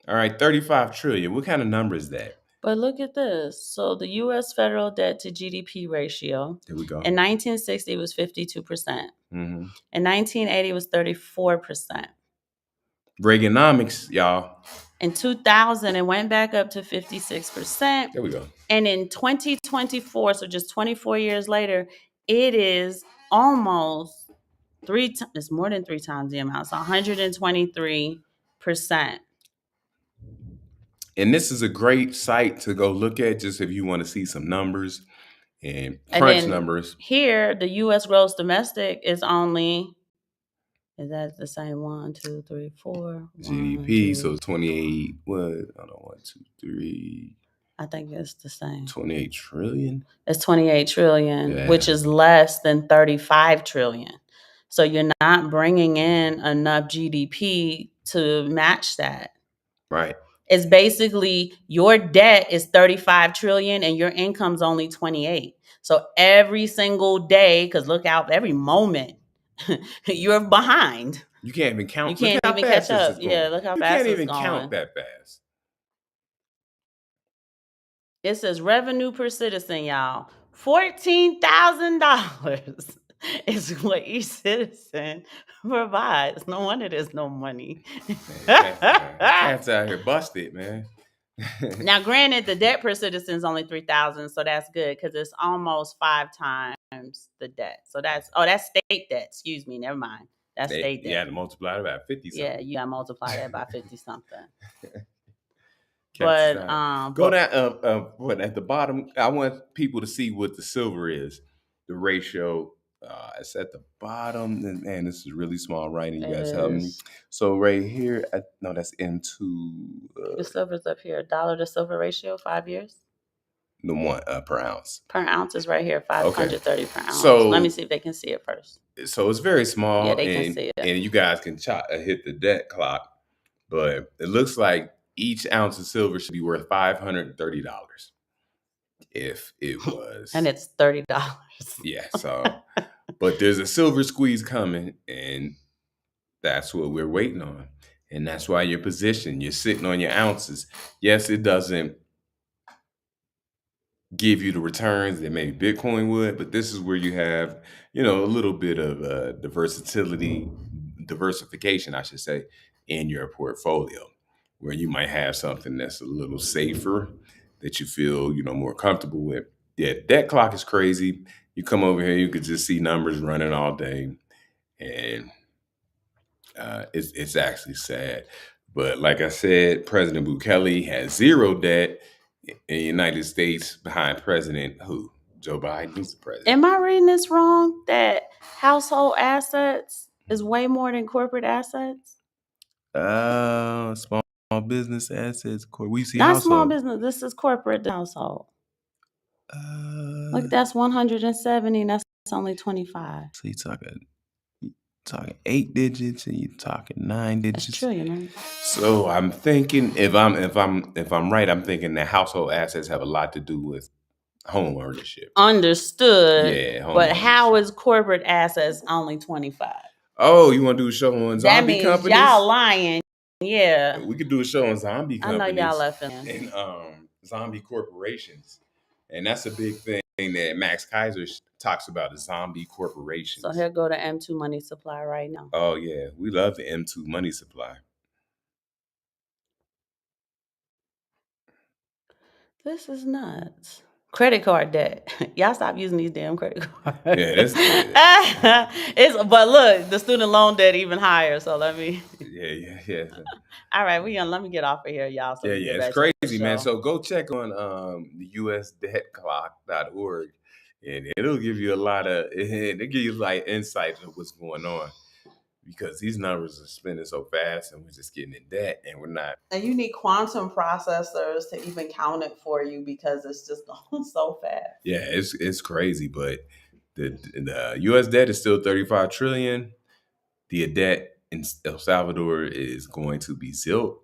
All right, 35 trillion. What kind of number is that? But look at this. So the U.S. federal debt to GDP ratio. There we go. In 1960, it was 52%. Mm-hmm. In 1980, it was 34%. Reaganomics, y'all. In 2000, it went back up to 56%. There we go. And in 2024, so just 24 years later, it is almost it's more than 3 times the amount. So 123%. And this is a great site to go look at just if you want to see some numbers and crunch numbers. Here, the U.S. gross domestic is only, is that the same? 1, 2, 3, 4. GDP, 1, 2, so 28, what? I don't know, 1, 2, 3. I think it's the same. 28 trillion? It's 28 trillion, which is less than 35 trillion. So you're not bringing in enough GDP to match that. Right. It's basically your debt is 35 trillion and your income's only 28. So every single day, because look out, every moment, you're behind. You can't even count. You can't even catch up. Yeah, look how fast it's going. You can't even count that fast. It says revenue per citizen, y'all. $14,000 is what each citizen provides. No wonder there's no money. Cats out here busted, man. Now, granted, the debt per citizen is only 3,000, so that's good because it's almost 5 times the debt. So that's state debt. Excuse me, never mind. That's state debt. You had to multiply it by 50 something. Yeah, you got to multiply that by 50 something. Go down. What at the bottom? I want people to see what the silver is. The ratio. It's at the bottom, and this is really small writing. You guys help me. So right here, that's into the silver's up here. $1 to silver ratio, 5 years. The one per ounce. Per ounce is right here, 530 per ounce. So let me see if they can see it first. So it's very small. Yeah, they can see it. And you guys can hit the debt clock, but it looks like each ounce of silver should be worth $530 if it was. And it's $30. Yeah, so, but there's a silver squeeze coming, and that's what we're waiting on. And that's why you're positioned. You're sitting on your ounces. Yes, it doesn't give you the returns that maybe Bitcoin would, but this is where you have, a little bit of diversification, I should say, in your portfolio, where you might have something that's a little safer that you feel, more comfortable with. Yeah, that clock is crazy. You come over here, you could just see numbers running all day, and it's actually sad. But like I said, President Bukele has zero debt in the United States behind President who? Joe Biden. He's the president. Am I reading this wrong? That household assets is way more than corporate assets? Small business assets. We see Not household. small business. This is corporate household. Look, that's 170, and that's only 25. So you're talking 8 digits, and you're talking 9 digits. That's trillion, right? So I'm thinking, if I'm right, I'm thinking that household assets have a lot to do with home ownership. Understood. Yeah, home but ownership. How is corporate assets only 25? Oh, you want to do a show on zombie That means companies? y'all lying. Yeah. We could do a show on zombie companies. I know y'all laughing. And zombie corporations. And that's a big thing that Max Kaiser talks about, is zombie corporations. So here go the M2 money supply right now. Oh, yeah. We love the M2 money supply. This is nuts. Credit card debt. Y'all stop using these damn credit cards. Yeah, that's but look, the student loan debt even higher. So let me. Yeah. All right, let me get off of here, y'all. So it's crazy, man. So go check on the usdebtclock.org, and it'll give you it'll give you like insight of what's going on, because these numbers are spinning so fast, and we're just getting in debt, and we're not. And you need quantum processors to even count it for you, because it's just going so fast. Yeah, it's crazy, but the U.S. debt is still 35 trillion. The debt in El Salvador is going to be zero.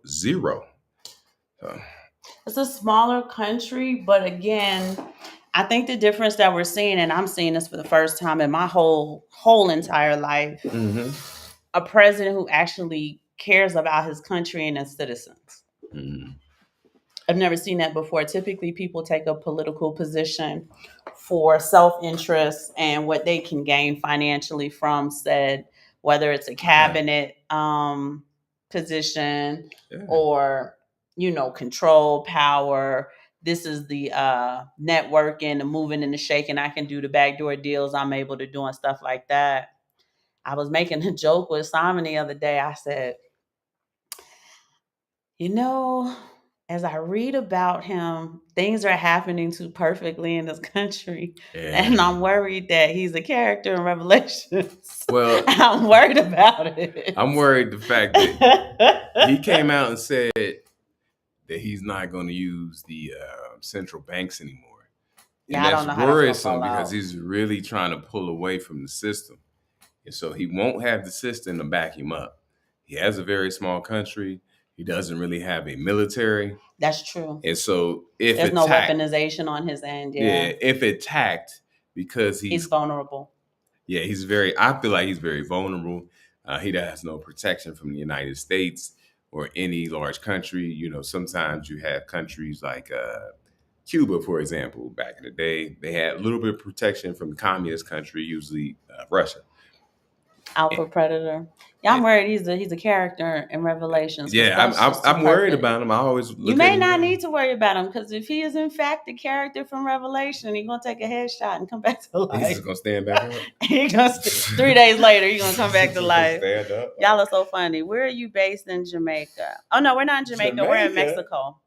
So. It's a smaller country, but again, I think the difference that we're seeing, and I'm seeing this for the first time in my whole entire life, a president who actually cares about his country and its citizens. Mm-hmm. I've never seen that before. Typically, people take a political position for self-interest and what they can gain financially from said, whether it's a cabinet position or, control, power. This is the networking, the moving and the shaking I can do, the backdoor deals I'm able to do and stuff like that. I was making a joke with Simon the other day. I said, as I read about him, things are happening too perfectly in this country. Yeah. And I'm worried that he's a character in Revelations. Well, I'm worried about it. I'm worried the fact that he came out and said that he's not going to use the central banks anymore. And that's worrisome, because he's really trying to pull away from the system. And so he won't have the system to back him up. He has a very small country. He doesn't really have a military. That's true. And so if there's no weaponization on his end. Yeah, if attacked, because he's vulnerable. Yeah, I feel like he's very vulnerable. He has no protection from the United States or any large country. Sometimes you have countries like Cuba, for example. Back in the day, they had a little bit of protection from the communist country, usually Russia. Alpha predator. Yeah, I'm worried he's a character in Revelations. Yeah, I'm worried about him. I always you may not need to worry about him, because if he is in fact the character from Revelation, he's gonna take a headshot and come back to life. He's just gonna stand back up. 3 days later, he's gonna come back to life. Stand up. Y'all are so funny. Where are you based in Jamaica? Oh no, we're not in Jamaica. We're in Mexico.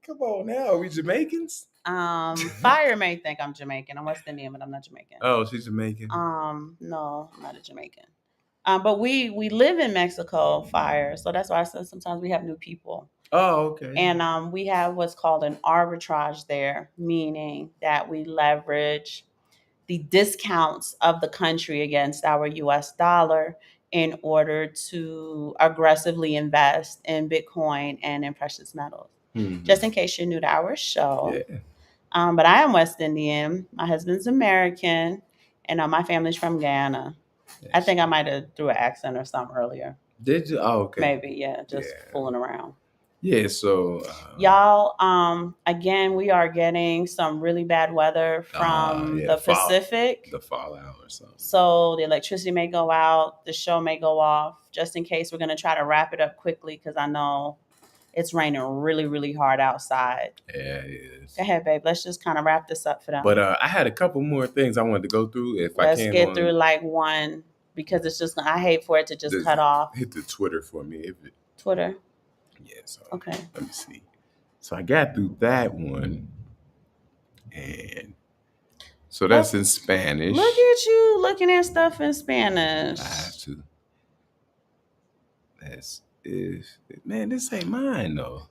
Come on now, are we Jamaicans? Fire may think I'm Jamaican. I'm West Indian, but I'm not Jamaican. Oh, she's Jamaican. No, I'm not a Jamaican. But we live in Mexico, Fire. So that's why I said sometimes we have new people. Oh, okay. And we have what's called an arbitrage there, meaning that we leverage the discounts of the country against our US dollar in order to aggressively invest in Bitcoin and in precious metals. Mm-hmm. Just in case you're new to our show. Yeah. But I am West Indian. My husband's American, and my family's from Ghana. Yes. I think I might have threw an accent or something earlier. Did you? Oh, okay. Maybe, yeah, just Yeah. fooling around. Yeah. So Y'all, again, we are getting some really bad weather from yeah, the Pacific. the fallout or something. So the electricity may go out, the show may go off. Just in case, we're gonna try to wrap it up quickly because I know it's raining really, really hard outside. Yeah, it is. Go ahead, babe. Let's just kind of wrap this up for them. But I had a couple more things I wanted to go through if I Let's can. get through like one because it's just I hate for it to just cut off. Hit the Twitter for me. Twitter. Yeah. So Okay. let me see. So I got through that one, and so that's in Spanish. Look at you looking at stuff in Spanish. I have to. Man, this ain't mine though.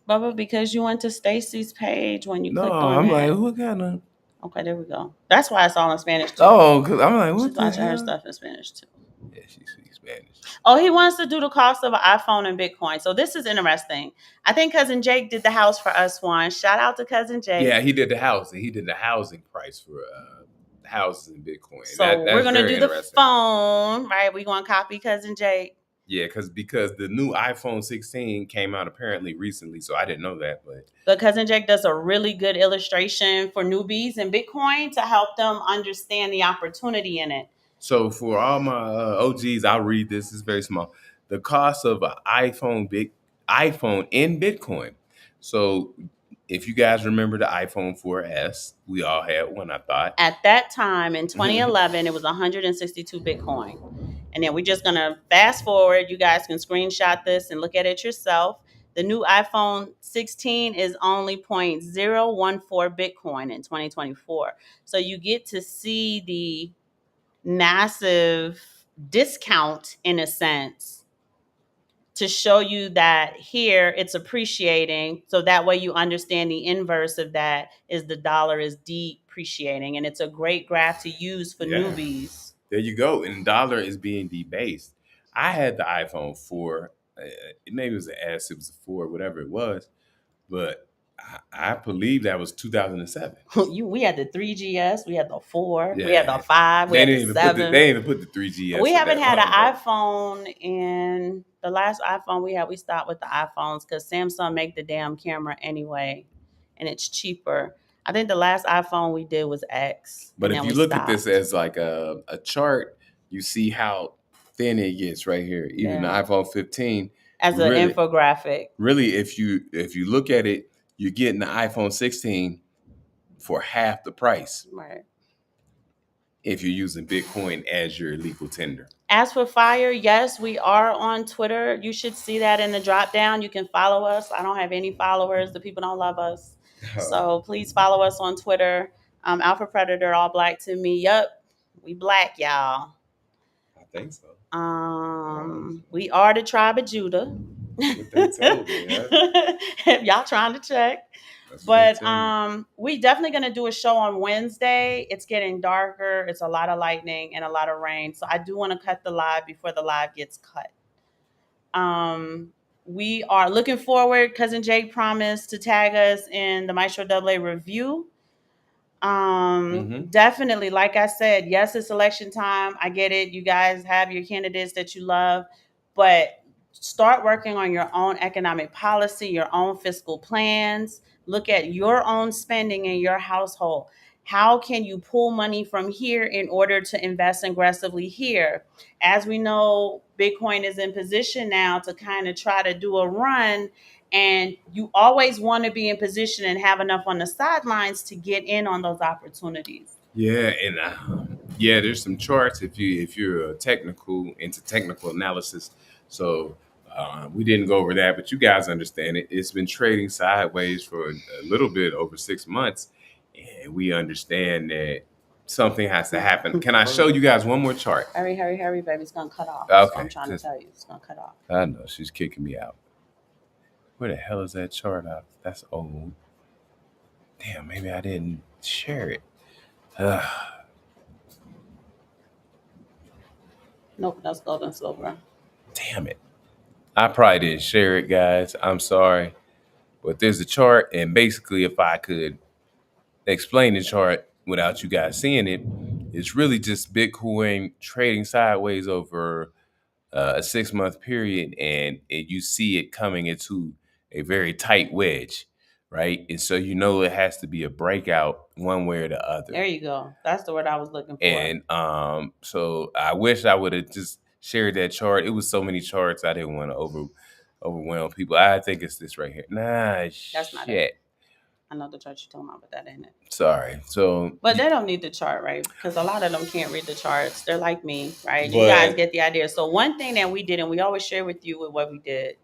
Bubba, because you went to Stacy's page when you clicked on I'm it. like, what kind of? Okay, there we go. That's why it's all in Spanish too. Oh, because I'm like, what She's the watching her hell? stuff in Spanish too. Yeah, she speaks Spanish. Oh, he wants to do the cost of an iPhone and Bitcoin. So this is interesting. I think Cousin Jake did the house for us one. Shout out to Cousin Jake. Yeah, he did the house. He did the housing price for houses in Bitcoin. So we're going to do the phone, right? We're going to copy Cousin Jake. Yeah, because the new iPhone 16 came out apparently recently, so I didn't know that. But Cousin Jake does a really good illustration for newbies in Bitcoin to help them understand the opportunity in it. So for all my OGs, I'll read this. It's very small. The cost of an iPhone in Bitcoin. So if you guys remember the iPhone 4S, we all had one, I thought. At that time in 2011, it was 162 Bitcoin. And then we're just going to fast forward. You guys can screenshot this and look at it yourself. The new iPhone 16 is only 0.014 Bitcoin in 2024. So you get to see the massive discount in a sense to show you that here it's appreciating. So that way you understand the inverse of that is the dollar is depreciating. And it's a great graph to use for newbies. There you go. And the dollar is being debased. I had the iPhone 4. Maybe it was an S, it was a 4, whatever it was. But I believe that was 2007. We had the 3GS, we had the 4, we had the 5, we had the 7. They didn't even put the 3GS. We haven't had an iPhone in the last iPhone we stopped with the iPhones because Samsung make the damn camera anyway, and it's cheaper. I think the last iPhone we did was X. But if you look at this as like a chart, you see how thin it gets right here. Even the iPhone 15 as an infographic. Really, if you look at it, you're getting the iPhone 16 for half the price. Right. If you're using Bitcoin as your legal tender. As for Fire, yes, we are on Twitter. You should see that in the drop down. You can follow us. I don't have any followers. The people don't love us. So please follow us on Twitter. Alpha Predator, all black to me. Yup, we black, y'all. I think so. We are the tribe of Judah. They told me, If y'all trying to check. But we definitely gonna do a show on Wednesday. It's getting darker. It's a lot of lightning and a lot of rain. So I do want to cut the live before the live gets cut. We are looking forward. Cousin Jake promised to tag us in the Maestro AA review. Definitely, like I said, yes, it's election time. I get it. You guys have your candidates that you love, but start working on your own economic policy, your own fiscal plans. Look at your own spending in your household. How can you pull money from here in order to invest aggressively here? As we know, Bitcoin is in position now to kind of try to do a run, and you always want to be in position and have enough on the sidelines to get in on those opportunities. Yeah, and there's some charts if you're into technical analysis. So we didn't go over that, but you guys understand it. It's been trading sideways for a little bit over 6 months, and we understand that something has to happen. Can I show you guys one more chart? Hurry, baby. It's going to cut off. Okay. I'm trying to tell you. It's going to cut off. I know. She's kicking me out. Where the hell is that chart out? That's old. Damn, maybe I didn't share it. Nope, that's gold and silver. Damn it. I probably didn't share it, guys. I'm sorry. But there's a chart, and basically if I could explain the chart without you guys seeing it, it's really just Bitcoin trading sideways over a 6-month period, and you see it coming into a very tight wedge, right? And so it has to be a breakout one way or the other. There you go. That's the word I was looking for. And so I wish I would have just shared that chart. It was so many charts I didn't want to overwhelm people. I think it's this right here. Nah, That's not it. I know the chart you're talking about, but that ain't it. Sorry. So, but they don't need the chart, right? Because a lot of them can't read the charts. They're like me, right? You guys get the idea. So one thing that we did, and we always share with you with what we did,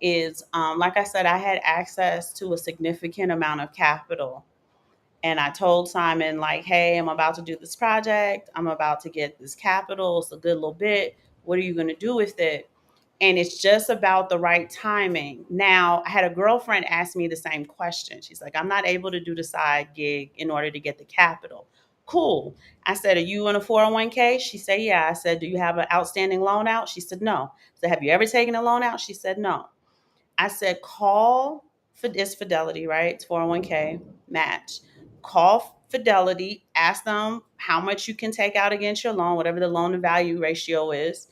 is like I said, I had access to a significant amount of capital. And I told Simon, like, hey, I'm about to do this project. I'm about to get this capital. It's a good little bit. What are you going to do with it? And it's just about the right timing. Now, I had a girlfriend ask me the same question. She's like, I'm not able to do the side gig in order to get the capital. Cool. I said, are you in a 401k? She said, yeah. I said, do you have an outstanding loan out? She said, no. I said, have you ever taken a loan out? She said, no. I said, call for this Fidelity, right? It's 401k match. Call Fidelity, ask them how much you can take out against your loan, whatever the loan to value ratio is.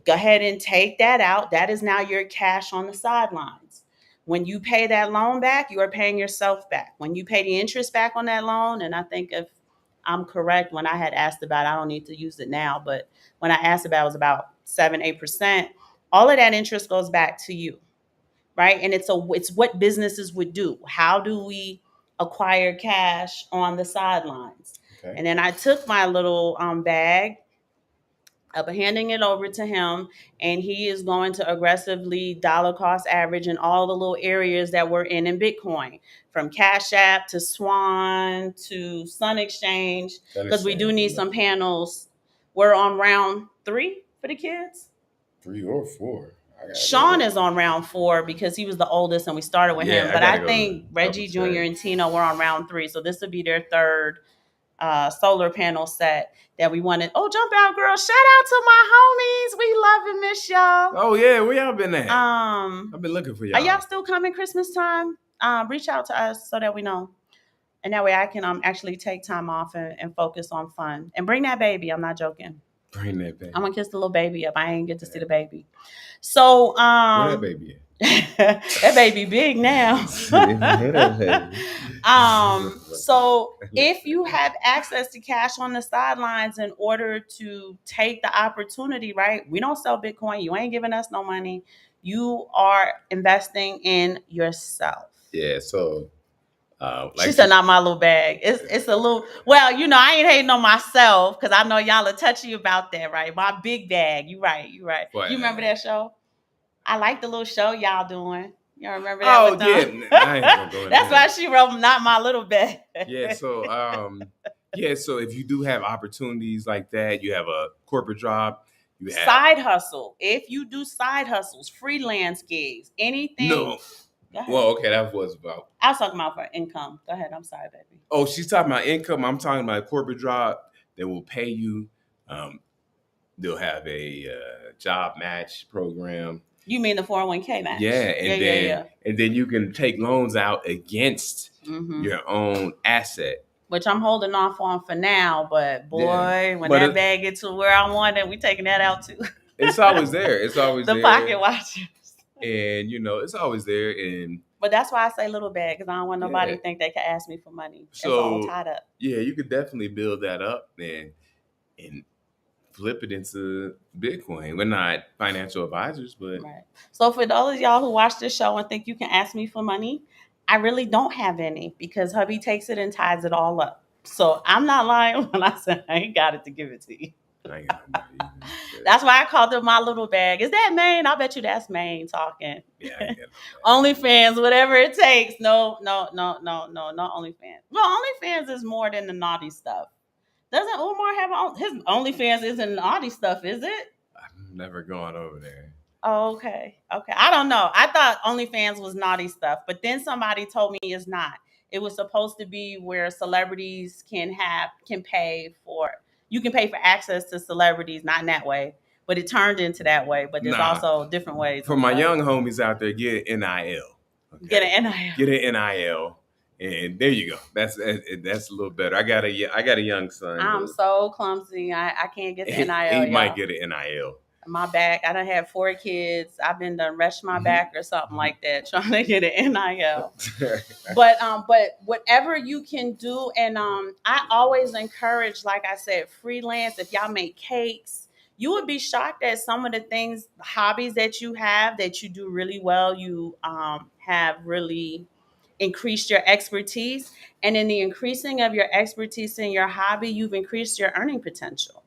Go ahead and take that out. That is now your cash on the sidelines. When you pay that loan back, you are paying yourself back. When you pay the interest back on that loan, and I think if I'm correct, when I had asked about it, I don't need to use it now, but when I asked about it, it was about 7-8%. All of that interest goes back to you, right? And it's what businesses would do. How do we acquire cash on the sidelines? Okay. And then I took my little bag, handing it over to him, and he is going to aggressively dollar cost average in all the little areas that we're in Bitcoin, from Cash App to Swan to Sun Exchange, because we do need some panels. We're on round 3 for the kids. 3 or 4. Sean is on round 4 because he was the oldest and we started with him. But I think Reggie Jr. and Tino were on round 3. So this would be their third solar panel set that we wanted. Oh, jump out, girl. Shout out to my homies. We love and miss y'all. Oh, yeah. Where y'all been at? I've been looking for y'all. Are y'all still coming Christmas time? Reach out to us so that we know. And that way I can actually take time off and focus on fun. And bring that baby. I'm not joking. Bring that baby. I'm going to kiss the little baby up. I ain't get to see the baby. So, where that baby at? That baby big now. So if you have access to cash on the sidelines in order to take the opportunity, right? We don't sell Bitcoin. You ain't giving us no money. You are investing in yourself. Yeah. So, she said, not my little bag. It's a little, well, I ain't hating on myself because I know y'all are touchy about that, right? My big bag. You right. What? You remember that show? I like the little show y'all doing. You remember that? Oh, yeah. I ain't gonna go That's why she wrote not my little bag. Yeah. So, so if you do have opportunities like that, you have a corporate job, you have side hustle. If you do side hustles, freelance gigs, anything. No. Well, okay, that was about. I was talking about for income. Go ahead. I'm sorry, baby. Oh, she's talking about income. I'm talking about a corporate job that will pay you. They'll have a job match program. You mean the 401k match? Yeah, and then you can take loans out against your own asset. Which I'm holding off on for now, but boy, when that bag gets to where I want it, we taking that out too. It's always there. It's always the there. Pocket watchers. And it's always there. But that's why I say little bag, because I don't want nobody to think they can ask me for money. It's all tied up. Yeah, you could definitely build that up and flip it into Bitcoin. We're not financial advisors, but right. So for those of y'all who watch this show and think you can ask me for money, I really don't have any because hubby takes it and ties it all up. So I'm not lying when I say I ain't got it to give it to you. That's why I called it my little bag. Is that Maine? I bet you that's Maine talking. Yeah. OnlyFans, whatever it takes. No, not OnlyFans. Well, OnlyFans is more than the naughty stuff. Doesn't Umar have his OnlyFans isn't naughty stuff, is it? I've never gone over there. Oh, okay. I don't know. I thought OnlyFans was naughty stuff, but then somebody told me it's not. It was supposed to be where celebrities can pay for. You can pay for access to celebrities, not in that way, but it turned into that way. But there's also different ways. For my young homies out there, get NIL. Okay? Get an NIL. Get an NIL, and there you go. That's a little better. I got a young son. I'm so clumsy. I can't get the NIL. He might get an NIL. my back. I done had 4 kids. I've been done wrenched my back or something like that, trying to get an NIL. But whatever you can do, and I always encourage, like I said, freelance. If y'all make cakes, you would be shocked at some of the things, hobbies that you have that you do really well. You have really increased your expertise, and in the increasing of your expertise in your hobby, you've increased your earning potential,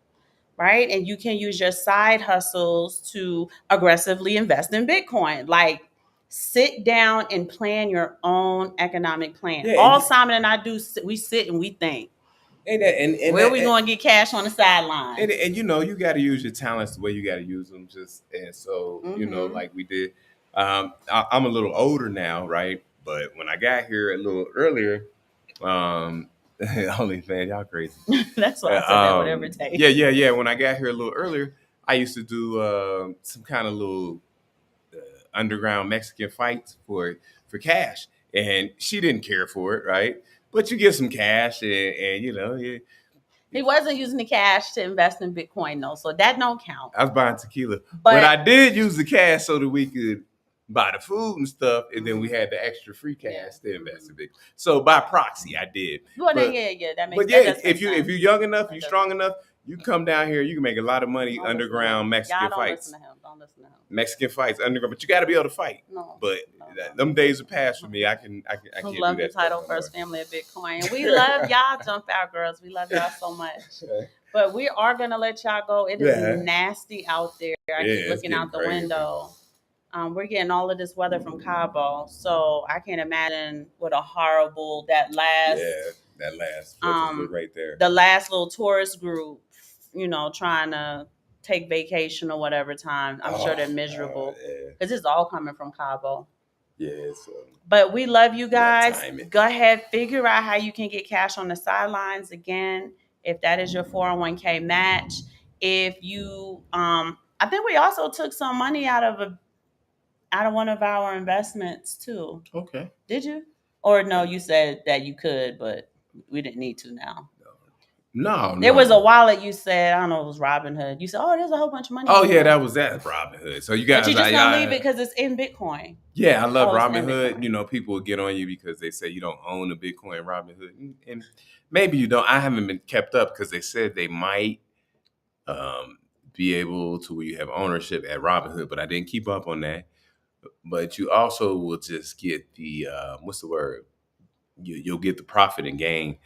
right? And you can use your side hustles to aggressively invest in Bitcoin. Like, sit down and plan your own economic plan. Yeah, All Simon and I do, we sit and we think, and where are we going to get cash on the sideline? And you know, you got to use your talents the way you got to use them. And so you know, like we did. I'm a little older now, right? But when I got here a little earlier, OnlyFans, y'all crazy. That's why I said that, whatever it takes. Yeah. When I got here a little earlier, I used to do some kind of little underground Mexican fights for cash, and she didn't care for it, right? But you get some cash, and you know, he wasn't using the cash to invest in Bitcoin, though, so that don't count. I was buying tequila, but I did use the cash so that we could buy the food and stuff, and then we had the extra free cash to invest in Bitcoin. So by proxy, I did. Well, that makes. But yeah, if you're young enough, you're strong enough, you can come down here. You can make a lot of money underground Mexican fights. Don't listen to him. Mexican fights underground, but you got to be able to fight. No, but them days are past for me. I can't love do that the title First Family of Bitcoin. We love y'all, Jump Out Girls. We love y'all so much. But we are gonna let y'all go. It is nasty out there. I keep looking out the window. We're getting all of this weather from Cabo, so I can't imagine what a horrible that last right there. The last little tourist group, you know, trying to take vacation or whatever time. I'm sure they're miserable because it's all coming from Cabo. Yeah. But we love you guys. Go ahead, figure out how you can get cash on the sidelines again. If that is your 401k match, if you, I think we also took some money out of one of our investments too. Okay. Did you? Or no, you said that you could, but we didn't need to now. No. There was a wallet you said, I don't know, it was Robinhood. You said, oh, there's a whole bunch of money. Oh, yeah, that was Robinhood. So you guys, but you just gonna leave it because it's in Bitcoin. Yeah, I love Robinhood. You know, people will get on you because they say you don't own a Bitcoin Robinhood. And maybe you don't. I haven't been kept up because they said they might be able to where you have ownership at Robinhood, but I didn't keep up on that. But you also will just get the, what's the word? You'll get the profit and gain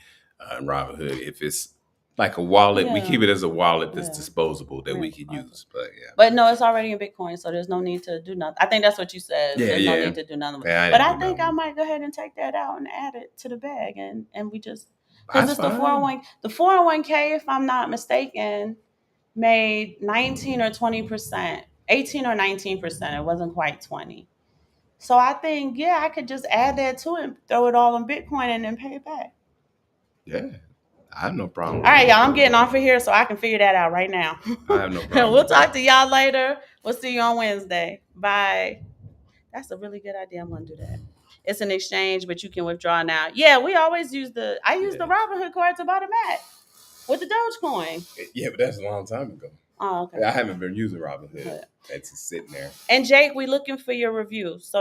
in Robinhood if it's like a wallet. We keep it as a wallet that's disposable that we can use. But no, it's already in Bitcoin, so there's no need to do nothing. I think that's what you said. There's no need to do nothing. But I think I might go ahead and take that out and add it to the bag, and we just, because it's the 401k, if I'm not mistaken, made 19 or 20%, 18 or 19%. It wasn't quite 20. So I think, I could just add that to it, throw it all in Bitcoin, and then pay it back. Yeah, I have no problem. All right, y'all, I'm getting off of here so I can figure that out right now. I have no problem. We'll talk to y'all later. We'll see you on Wednesday. Bye. That's a really good idea. I'm going to do that. It's an exchange, but you can withdraw now. Yeah, we always use the Robinhood card to buy the mat with the Dogecoin. Yeah, but that's a long time ago. Oh, okay. I haven't been using Robinhood. It's sitting there. And Jake, we're looking for your review. So